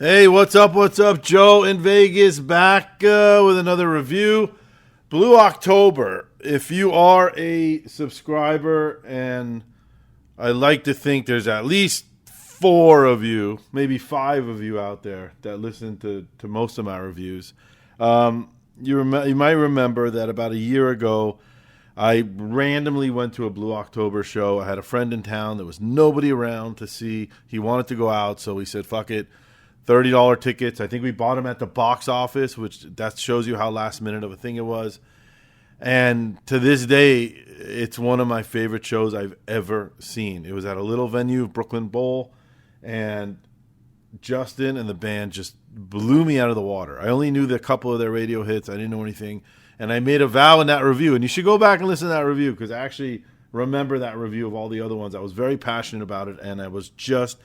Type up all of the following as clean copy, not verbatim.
Hey, what's up? What's up? Joe in Vegas back with another review. Blue October. If you are a subscriber, and I like to think there's at least 4 of you, maybe 5 of you out there that listen to most of my reviews, you might remember that about a year ago, I randomly went to a Blue October show. I had a friend in town. There was nobody around to see. He wanted to go out, so we said, fuck it. $30 tickets. I think we bought them at the box office, which that shows you how last minute of a thing it was. And to this day, it's one of my favorite shows I've ever seen. It was at a little venue, Brooklyn Bowl, and Justin and the band just blew me out of the water. I only knew the couple of their radio hits. I didn't know anything. And I made a vow in that review. And you should go back and listen to that review because I actually remember that review of all the other ones. I was very passionate about it, and I was just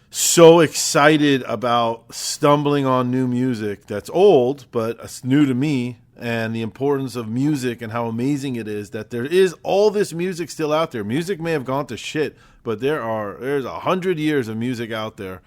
so excited about stumbling on new music that's old, but it's new to me, and the importance of music and how amazing it is that there is all this music still out there. Music may have gone to shit, but there's 100 years of music out there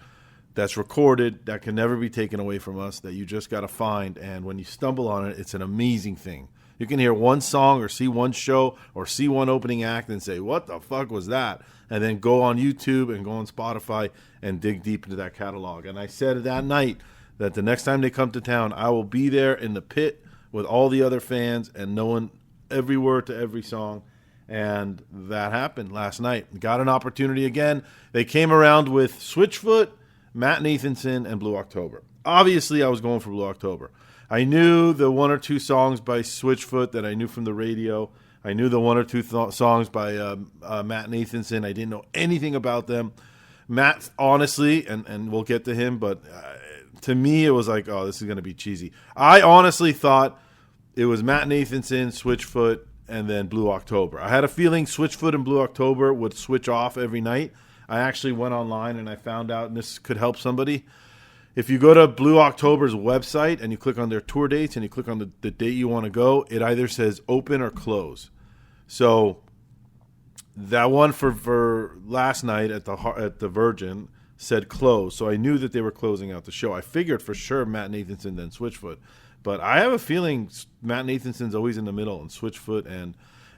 that's recorded that can never be taken away from us that you just got to find. And when you stumble on it, it's an amazing thing. You can hear one song or see one show or see one opening act and say, what the fuck was that? And then go on YouTube and go on Spotify and dig deep into that catalog. And I said that night that the next time they come to town, I will be there in the pit with all the other fans and knowing every word to every song. And that happened last night. Got an opportunity again. They came around with Switchfoot, Matt Nathanson, and Blue October. Obviously, I was going for Blue October. I knew the 1 or 2 songs by Switchfoot that I knew from the radio. I knew the 1 or 2 songs by Matt Nathanson. I didn't know anything about them. Matt, honestly, and we'll get to him, but to me it was like, oh, this is going to be cheesy. I honestly thought it was Matt Nathanson, Switchfoot, and then Blue October. I had a feeling Switchfoot and Blue October would switch off every night. I actually went online and I found out, and this could help somebody. If you go to Blue October's website and you click on their tour dates and you click on the date you want to go, it either says open or close. So that one for last night at the Virgin said close. So I knew that they were closing out the show. I figured for sure Matt Nathanson then Switchfoot. But I have a feeling Matt Nathanson's always in the middle and Switchfoot.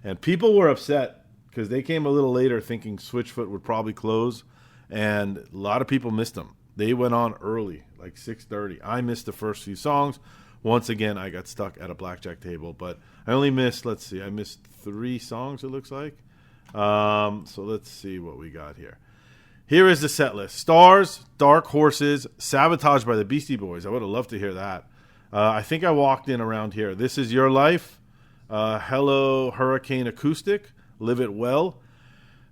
And people were upset because they came a little later thinking Switchfoot would probably close. And a lot of people missed them. They went on early, like 6:30. I missed the first few songs. Once again, I got stuck at a blackjack table. But I only missed, I missed 3 songs, it looks like. So let's see what we got here. Here is the set list. Stars, Dark Horses, Sabotage by the Beastie Boys. I would have loved to hear that. I think I walked in around here. This Is Your Life. Hello, Hurricane Acoustic. Live It Well.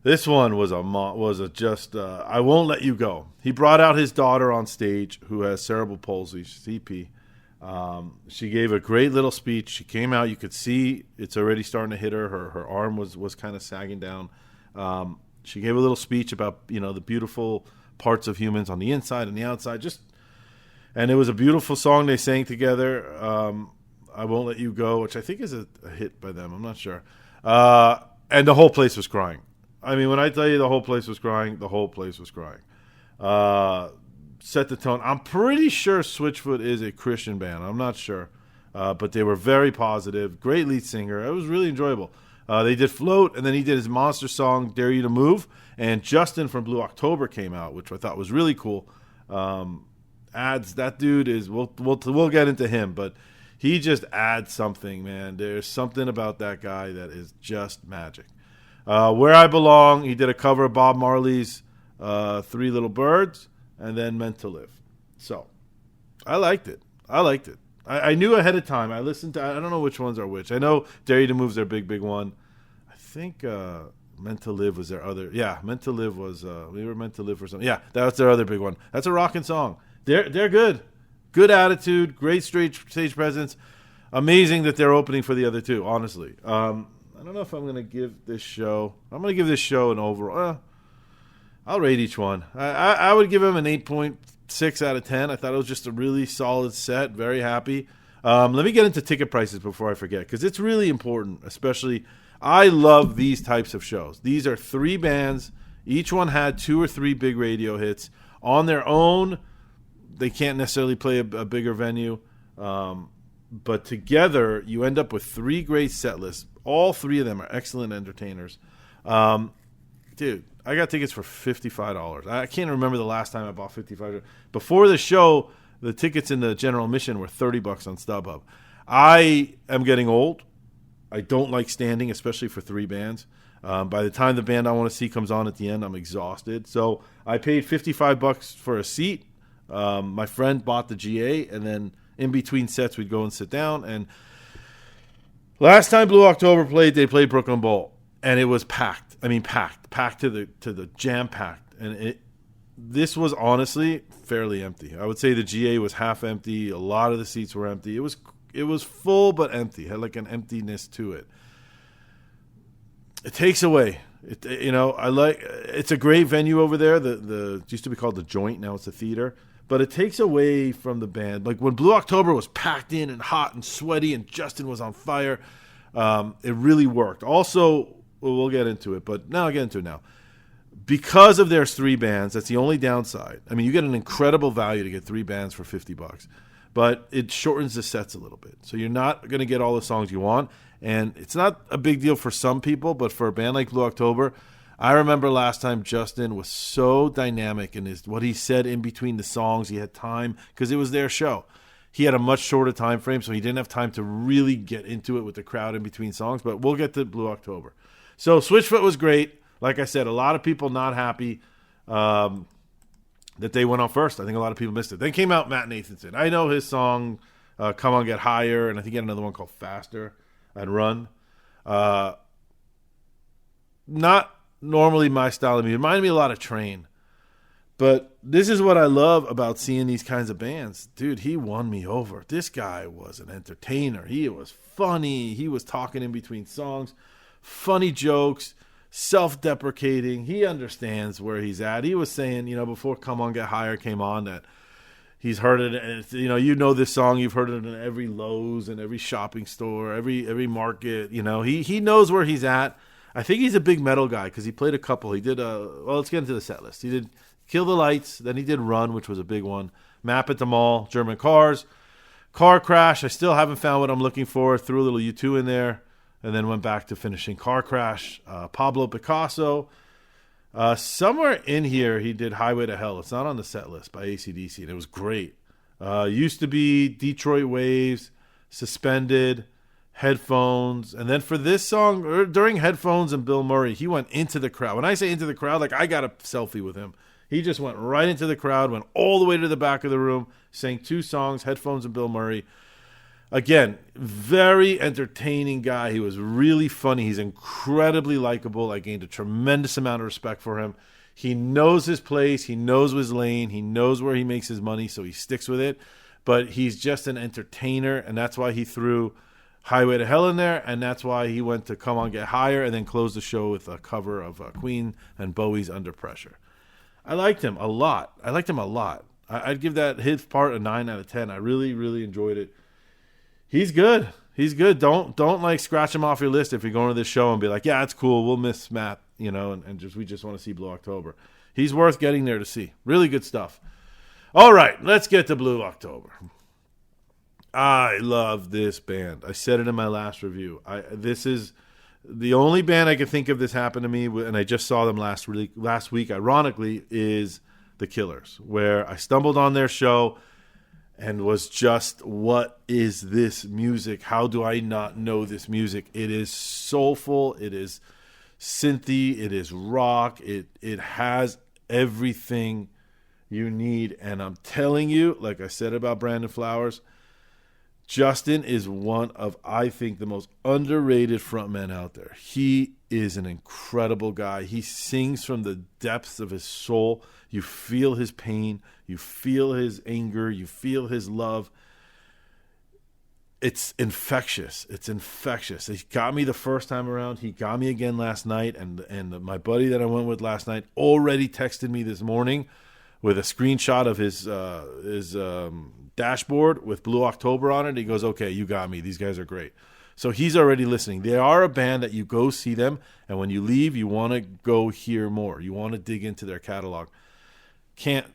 This one was just I Won't Let You Go. He brought out his daughter on stage who has cerebral palsy, CP. She gave a great little speech. She came out. You could see it's already starting to hit her. Her arm was kind of sagging down. She gave a little speech about the beautiful parts of humans on the inside and the outside. And it was a beautiful song they sang together. I Won't Let You Go, which I think is a hit by them. I'm not sure. And the whole place was crying. I mean, when I tell you the whole place was crying, the whole place was crying. Set the tone. I'm pretty sure Switchfoot is a Christian band. I'm not sure. But they were very positive. Great lead singer. It was really enjoyable. They did Float, and then he did his monster song, Dare You to Move. And Justin from Blue October came out, which I thought was really cool. That dude is, we'll get into him, but he just adds something, man. There's something about that guy that is just magic. Where I Belong, he did a cover of Bob Marley's 3 Little Birds, and then Meant to Live. So, I liked it. I knew ahead of time. I listened to, I don't know which ones are which. I know Dare You to Move's their big one. I think Meant to Live was their other. Yeah, Meant to Live was, we were meant to live for something. Yeah, that's their other big one. That's a rocking song. They're good. Good attitude, great stage presence. Amazing that they're opening for the other 2, honestly. I don't know if I'm going to give this show. I'm going to give this show an overall. I'll rate each one. I would give him an 8.6 out of 10. I thought it was just a really solid set. Very happy. Let me get into ticket prices before I forget, because it's really important. Especially, I love these types of shows. These are 3 bands. Each one had 2 or 3 big radio hits on their own they can't necessarily play a bigger venue. But together, you end up with 3 great set lists. All 3 of them are excellent entertainers. Dude, I got tickets for $55. I can't remember the last time I bought $55. Before the show, the tickets in the general admission were $30 on StubHub. I am getting old. I don't like standing, especially for 3 bands. By the time the band I want to see comes on at the end, I'm exhausted. So I paid $55 for a seat. My friend bought the GA, and then in between sets, we'd go and sit down. And last time Blue October played, they played Brooklyn Bowl, and it was packed. I mean, packed to the jam packed. And this was honestly fairly empty. I would say the GA was half empty. A lot of the seats were empty. It was full but empty. It had like an emptiness to it. It takes away. It's a great venue over there. The it used to be called the Joint. Now it's a theater. But it takes away from the band. Like when Blue October was packed in and hot and sweaty and Justin was on fire, it really worked. Also, we'll get into it, but now I'll get into it now. Because of there's 3 bands, that's the only downside. I mean, you get an incredible value to get 3 bands for $50, but it shortens the sets a little bit. So you're not going to get all the songs you want, and it's not a big deal for some people, but for a band like Blue October, I remember last time Justin was so dynamic in what he said in between the songs. He had time because it was their show. He had a much shorter time frame, so he didn't have time to really get into it with the crowd in between songs, but we'll get to Blue October. So Switchfoot was great. Like I said, a lot of people not happy that they went on first. I think a lot of people missed it. Then came out Matt Nathanson. I know his song, Come On Get Higher, and I think he had another one called Faster and Run. Not normally my style of music. It reminded me a lot of Train. But this is what I love about seeing these kinds of bands. Dude, he won me over. This guy was an entertainer. He was funny. He was talking in between songs. Funny jokes. Self-deprecating. He understands where he's at. He was saying, before Come On Get Higher came on, that he's heard it. And you know this song. You've heard it in every Lowe's and every shopping store, every market. He knows where he's at. I think he's a big metal guy because he played a couple. He did let's get into the set list. He did Kill the Lights, then he did Run, which was a big one. Map at the Mall, German Cars, Car Crash. I still haven't found what I'm looking for. Threw a little U2 in there, and then went back to finishing Car Crash. Pablo Picasso. Somewhere in here, he did Highway to Hell. It's not on the set list by AC/DC, and it was great. Used to be Detroit Waves, Suspended, Headphones, and then for this song, during Headphones and Bill Murray, he went into the crowd. When I say into the crowd, like I got a selfie with him. He just went right into the crowd, went all the way to the back of the room, sang 2 songs, Headphones and Bill Murray. Again, very entertaining guy. He was really funny. He's incredibly likable. I gained a tremendous amount of respect for him. He knows his place. He knows his lane. He knows where he makes his money, so he sticks with it. But he's just an entertainer, and that's why he threw Highway to Hell in there, and that's why he went to Come On Get Higher and then closed the show with a cover of Queen and Bowie's Under Pressure. I liked him a lot. I'd give that his part a 9 out of 10. I really, really enjoyed it. He's good. Don't like scratch him off your list if you're going to this show and be like, yeah, it's cool. We'll miss Matt, and we just want to see Blue October. He's worth getting there to see. Really good stuff. All right, let's get to Blue October. I love this band. I said it in my last review. This is the only band I could think of this happened to me, and I just saw them last week, ironically, is The Killers, where I stumbled on their show and was just, what is this music? How do I not know this music? It is soulful. It is synthy. It is rock. It has everything you need. And I'm telling you, like I said about Brandon Flowers, Justin is one of, I think, the most underrated frontmen out there. He is an incredible guy. He sings from the depths of his soul. You feel his pain. You feel his anger. You feel his love. It's infectious. He got me the first time around. He got me again last night. And my buddy that I went with last night already texted me this morning with a screenshot of his dashboard with Blue October on it. He goes, okay, you got me. These guys are great. So he's already listening. They are a band that you go see them, and when you leave, you want to go hear more. You want to dig into their catalog. Can't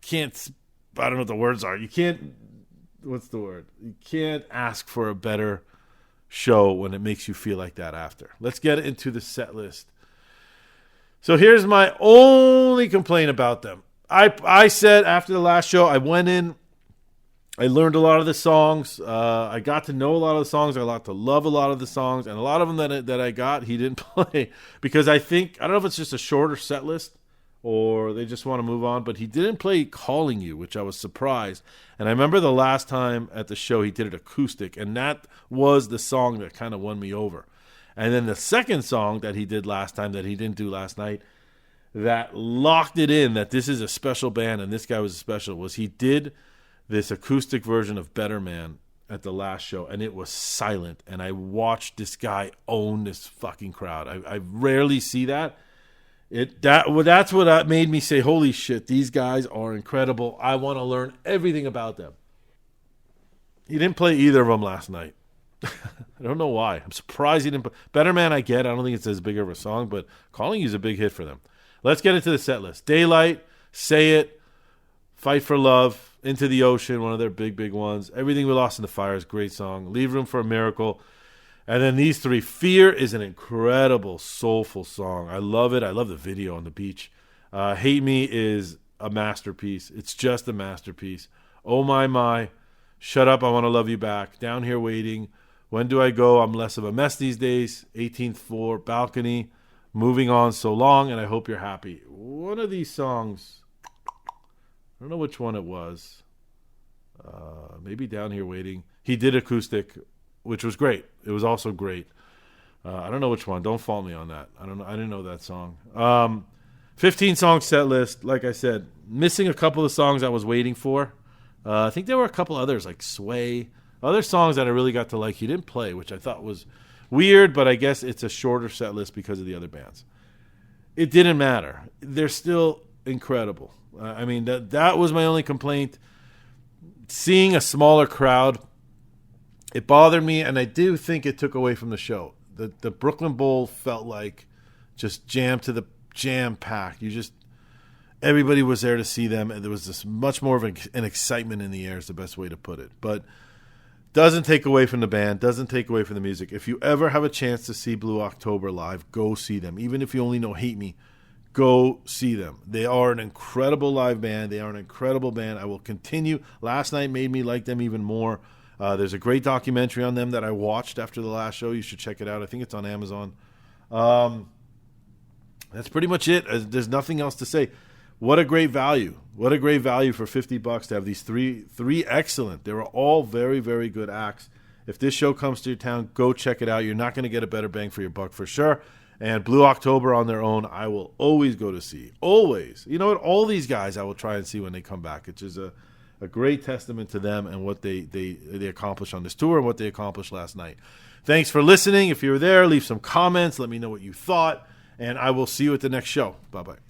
can't, I don't know what the words are. You can't, what's the word? You can't ask for a better show when it makes you feel like that after. Let's get into the set list. So here's my only complaint about them. I said after the last show, I went in, I learned a lot of the songs. I got to know a lot of the songs. I got to love a lot of the songs. And a lot of them that I got, he didn't play. Because I don't know if it's just a shorter set list or they just want to move on. But he didn't play Calling You, which I was surprised. And I remember the last time at the show he did it acoustic. And that was the song that kind of won me over. And then the second song that he did last time that he didn't do last night, that locked it in that this is a special band and this guy was special, was he did this acoustic version of Better Man at the last show, and it was silent. And I watched this guy own this fucking crowd. I rarely see that. That's what made me say, holy shit, these guys are incredible. I want to learn everything about them. He didn't play either of them last night. I don't know why. I'm surprised he didn't play. Better Man I get. I don't think it's as big of a song, but Calling You is a big hit for them. Let's get into the set list. Daylight, Say It, Fight for Love, Into the Ocean, one of their big ones. Everything We Lost in the Fire is a great song. Leave Room for a Miracle. And then these three. Fear is an incredible, soulful song. I love it. I love the video on the beach. Hate Me is a masterpiece. It's just a masterpiece. Oh My. Shut Up, I Want to Love You Back. Down Here Waiting. When Do I Go? I'm Less of a Mess These Days. 18th Floor, Balcony. Moving On, So Long, and I Hope You're Happy. One of these songs, I don't know which one it was. Maybe Down Here Waiting. He did acoustic, which was great. It was also great. I don't know which one. Don't fault me on that. I don't know. I didn't know that song. 15 song set list. Like I said, missing a couple of songs I was waiting for. I think there were a couple others like Sway. Other songs that I really got to like he didn't play, which I thought was weird, but I guess it's a shorter set list because of the other bands. It didn't matter. They're still incredible. I mean, that was my only complaint. Seeing a smaller crowd, it bothered me, and I do think it took away from the show. The Brooklyn Bowl felt like just jam-packed. Everybody was there to see them, and there was this much more of an excitement in the air is the best way to put it. But doesn't take away from the band, doesn't take away from the music. If you ever have a chance to see Blue October live, go see them. Even if you only know Hate Me, go see them. They are an incredible live band. They are an incredible band. I will continue. Last night made me like them even more. There's a great documentary on them that I watched after the last show. You should check it out. I think it's on Amazon. That's pretty much it. There's nothing else to say. What a great value. What a great value for $50 to have these three excellent. They were all very, very good acts. If this show comes to your town, go check it out. You're not going to get a better bang for your buck for sure. And Blue October on their own, I will always go to see. Always. You know what? All these guys I will try and see when they come back. It's just a great testament to them and what they accomplished on this tour and what they accomplished last night. Thanks for listening. If you were there, leave some comments. Let me know what you thought. And I will see you at the next show. Bye-bye.